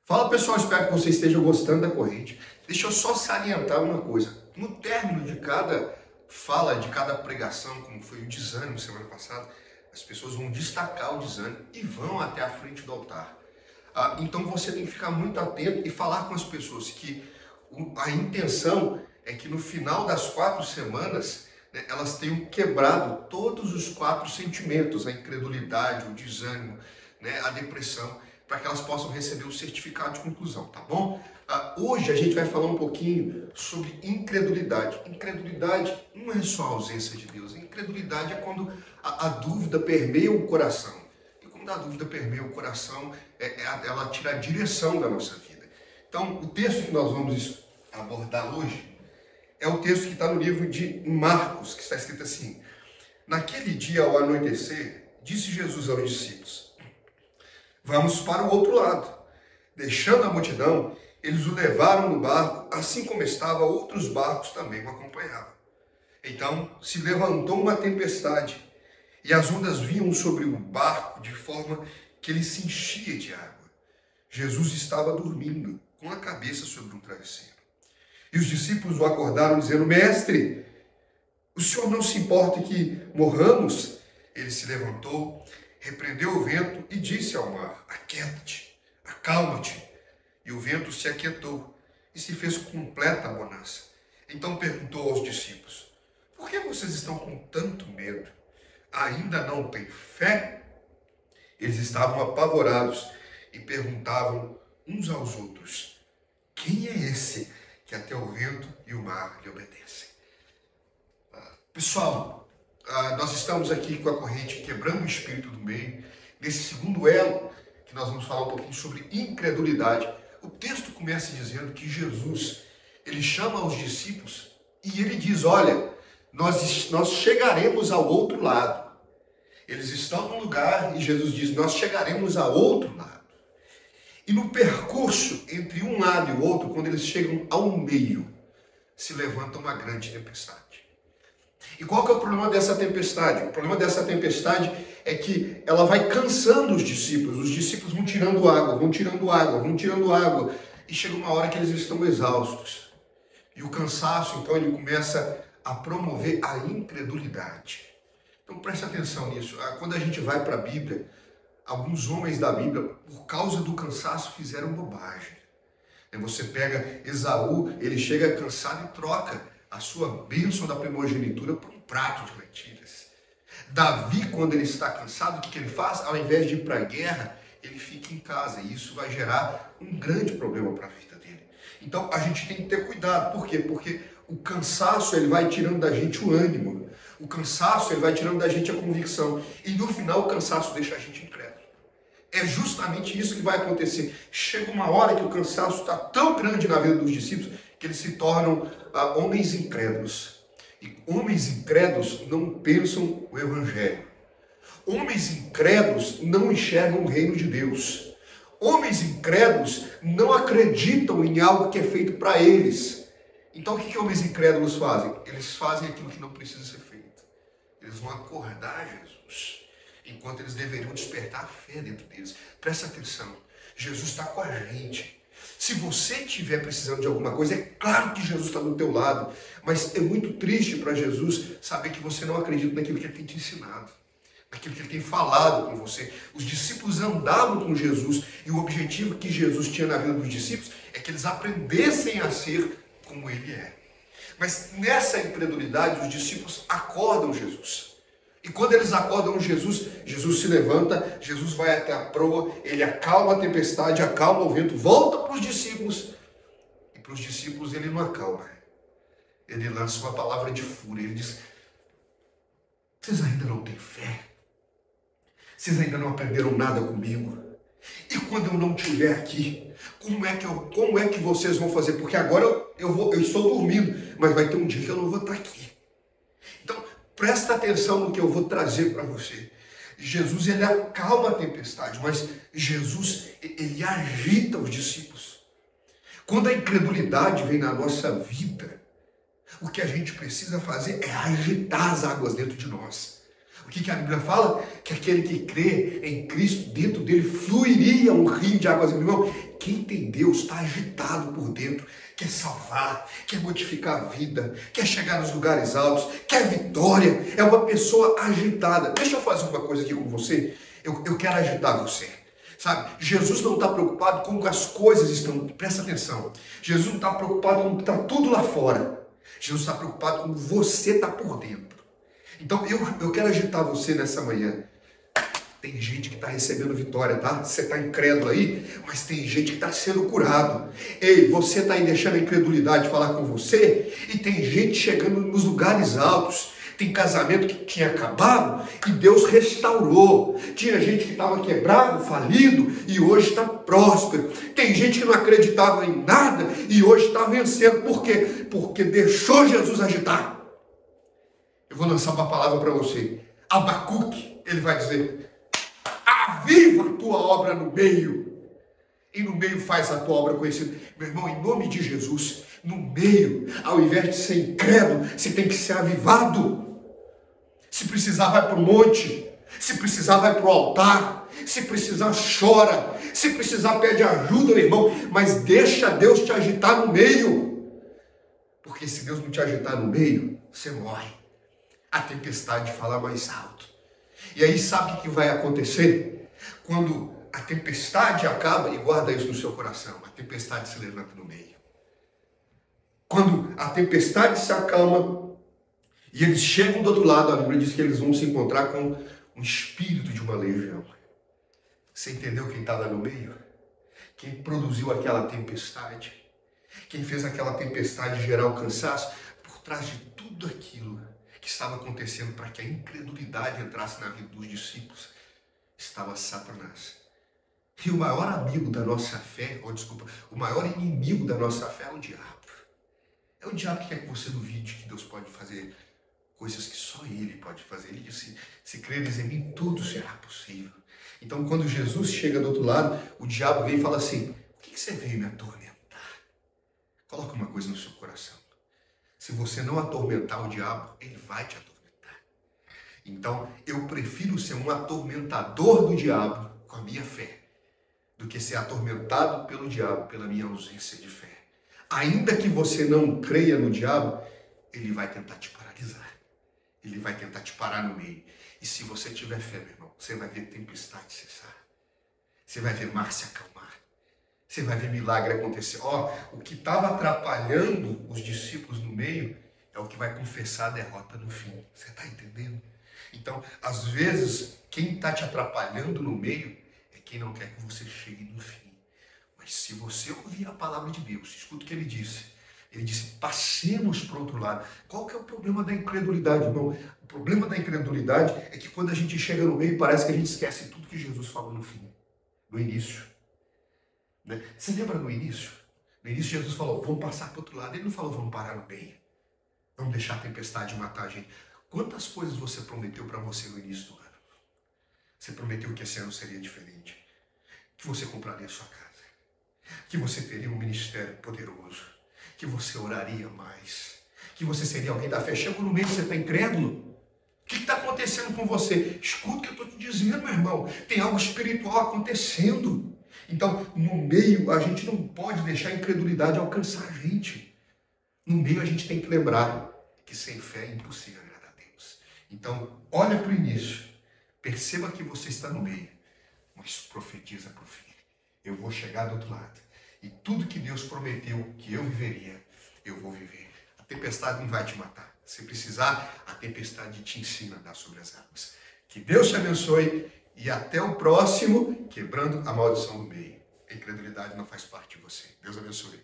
Fala pessoal, espero que vocês estejam gostando da corrente. Deixa eu só salientar uma coisa. No término de cada fala, de cada pregação, como foi o desânimo semana passada, as pessoas vão destacar o desânimo e vão até a frente do altar. Então você tem que ficar muito atento e falar com as pessoas que a intenção é que no final das 4 semanas, né, elas tenham quebrado todos os 4 sentimentos, a incredulidade, o desânimo, né, a depressão, para que elas possam receber o certificado de conclusão, tá bom? Hoje a gente vai falar um pouquinho sobre incredulidade. Incredulidade não é só a ausência de Deus. Incredulidade é quando a dúvida permeia o coração. E quando a dúvida permeia o coração, ela tira a direção da nossa vida. Então, o texto que nós vamos abordar hoje é o texto que está no livro de Marcos, que está escrito assim: naquele dia, ao anoitecer, disse Jesus aos discípulos: vamos para o outro lado. Deixando a multidão, eles o levaram no barco, assim como estava, outros barcos também o acompanhavam. Então se levantou uma tempestade, e as ondas vinham sobre o barco de forma que ele se enchia de água. Jesus estava dormindo, com a cabeça sobre um travesseiro. E os discípulos o acordaram, dizendo: Mestre, o Senhor não se importa que morramos? Ele se levantou, repreendeu o vento e disse ao mar: aquieta-te, acalma-te. E o vento se aquietou e se fez completa bonança. Então perguntou aos discípulos: por que vocês estão com tanto medo? Ainda não têm fé? Eles estavam apavorados e perguntavam uns aos outros: quem é esse que até o vento e o mar lhe obedecem? Pessoal, nós estamos aqui com a corrente Quebrando o Espírito do Meio, nesse segundo elo, que nós vamos falar um pouquinho sobre incredulidade. O texto começa dizendo que Jesus, ele chama os discípulos e ele diz: olha, nós chegaremos ao outro lado. Eles estão num lugar e Jesus diz: nós chegaremos ao outro lado. E no percurso entre um lado e o outro, quando eles chegam ao meio, se levanta uma grande tempestade. E qual que é o problema dessa tempestade? O problema dessa tempestade é que ela vai cansando os discípulos vão tirando água, vão tirando água, vão tirando água, e chega uma hora que eles estão exaustos. E o cansaço, então, ele começa a promover a incredulidade. Então preste atenção nisso. Quando a gente vai para a Bíblia, alguns homens da Bíblia, por causa do cansaço, fizeram bobagem. Você pega Esaú, ele chega cansado e troca a sua bênção da primogenitura por um prato de lentilhas. Davi, quando ele está cansado, o que ele faz? Ao invés de ir para a guerra, ele fica em casa. E isso vai gerar um grande problema para a vida dele. Então, a gente tem que ter cuidado. Por quê? Porque o cansaço, ele vai tirando da gente o ânimo. O cansaço, ele vai tirando da gente a convicção. E no final, o cansaço deixa a gente incrédulo. É justamente isso que vai acontecer. Chega uma hora que o cansaço está tão grande na vida dos discípulos que eles se tornam homens incrédulos. E homens incrédulos não pensam o evangelho. Homens incrédulos não enxergam o reino de Deus. Homens incrédulos não acreditam em algo que é feito para eles. Então o que homens incrédulos fazem? Eles fazem aquilo que não precisa ser feito. Eles vão acordar Jesus, enquanto eles deveriam despertar a fé dentro deles. Presta atenção, Jesus está com a gente. Se você estiver precisando de alguma coisa, é claro que Jesus está do teu lado, mas é muito triste para Jesus saber que você não acredita naquilo que ele tem te ensinado, naquilo que ele tem falado com você. Os discípulos andavam com Jesus e o objetivo que Jesus tinha na vida dos discípulos é que eles aprendessem a ser como ele é. Mas nessa incredulidade, os discípulos acordam Jesus. E quando eles acordam Jesus, Jesus se levanta, Jesus vai até a proa, ele acalma a tempestade, acalma o vento, volta para os discípulos. E para os discípulos ele não acalma. Ele lança uma palavra de fúria. Ele diz: vocês ainda não têm fé? Vocês ainda não aprenderam nada comigo? E quando eu não estiver aqui, como é que vocês vão fazer? Porque agora eu estou dormindo, mas vai ter um dia que eu não vou estar aqui. Então, presta atenção no que eu vou trazer para você. Jesus, ele acalma a tempestade, mas Jesus, ele agita os discípulos. Quando a incredulidade vem na nossa vida, o que a gente precisa fazer é agitar as águas dentro de nós. O que a Bíblia fala? Que aquele que crê em Cristo, dentro dele fluiria um rio de águas. Meu irmão, quem tem Deus está agitado por dentro, quer salvar, quer modificar a vida, quer chegar nos lugares altos, quer vitória. É uma pessoa agitada. Deixa eu fazer uma coisa aqui com você. Eu quero agitar você. Sabe, Jesus não está preocupado com o que as coisas estão. Presta atenção. Jesus não está preocupado com o que está tudo lá fora. Jesus está preocupado com o que você está por dentro. Então eu quero agitar você nessa manhã. Tem gente que está recebendo vitória, tá? Você está incrédulo aí, mas tem gente que está sendo curado. Ei, você está aí deixando a incredulidade falar com você, e tem gente chegando nos lugares altos. Tem casamento que tinha acabado e Deus restaurou. Tinha gente que estava quebrado, falido e hoje está próspero. Tem gente que não acreditava em nada e hoje está vencendo. Por quê? Porque deixou Jesus agitar. Eu vou lançar uma palavra para você. Abacuque, ele vai dizer: aviva a tua obra no meio. E no meio faz a tua obra conhecida. Meu irmão, em nome de Jesus, no meio, ao invés de ser incrédulo, você tem que ser avivado. Se precisar, vai para o monte. Se precisar, vai para o altar. Se precisar, chora. Se precisar, pede ajuda, meu irmão. Mas deixa Deus te agitar no meio. Porque se Deus não te agitar no meio, você morre. A tempestade fala mais alto. E aí sabe o que vai acontecer? Quando a tempestade acaba, e guarda isso no seu coração, a tempestade se levanta no meio. Quando a tempestade se acalma, e eles chegam do outro lado, a Bíblia diz que eles vão se encontrar com um espírito de uma legião. Você entendeu quem estava no meio? Quem produziu aquela tempestade? Quem fez aquela tempestade gerar o cansaço? Por trás de tudo aquilo que estava acontecendo para que a incredulidade entrasse na vida dos discípulos, estava Satanás. E o maior amigo da nossa fé, o maior inimigo da nossa fé é o diabo. É o diabo que quer que você duvide que Deus pode fazer coisas que só Ele pode fazer. Ele disse: se creres em mim, tudo será possível. Então, quando Jesus chega do outro lado, o diabo vem e fala assim: o que você veio me atormentar? Coloca uma coisa no seu coração. Se você não atormentar o diabo, ele vai te atormentar. Então, eu prefiro ser um atormentador do diabo com a minha fé, do que ser atormentado pelo diabo pela minha ausência de fé. Ainda que você não creia no diabo, ele vai tentar te paralisar. Ele vai tentar te parar no meio. E se você tiver fé, meu irmão, você vai ver tempestade cessar. Você vai ver mar se acalmar. Você vai ver milagre acontecer. O que estava atrapalhando os discípulos no meio é o que vai confessar a derrota no fim. Você está entendendo? Então, às vezes, quem está te atrapalhando no meio é quem não quer que você chegue no fim. Mas se você ouvir a palavra de Deus, escuta o que ele disse. Ele disse: passemos para o outro lado. Qual que é o problema da incredulidade, irmão? O problema da incredulidade é que quando a gente chega no meio, parece que a gente esquece tudo que Jesus falou no fim, no início. Né? Você lembra no início? No início Jesus falou: vamos passar para o outro lado. Ele não falou: vamos parar no meio. Vamos deixar a tempestade matar a gente. Quantas coisas você prometeu para você no início do ano? Você prometeu que esse ano seria diferente. Que você compraria a sua casa. Que você teria um ministério poderoso. Que você oraria mais, que você seria alguém da fé. Chegou no meio, você está incrédulo? O que está acontecendo com você? Escuta o que eu estou te dizendo, meu irmão. Tem algo espiritual acontecendo. Então, no meio, a gente não pode deixar a incredulidade alcançar a gente. No meio, a gente tem que lembrar que sem fé é impossível agradar a Deus. Então, olha para o início. Perceba que você está no meio, mas profetiza para o fim. Eu vou chegar do outro lado. E tudo que Deus prometeu que eu viveria, eu vou viver. A tempestade não vai te matar. Se precisar, a tempestade te ensina a andar sobre as águas. Que Deus te abençoe e até o próximo Quebrando a Maldição do Meio. A incredulidade não faz parte de você. Deus abençoe.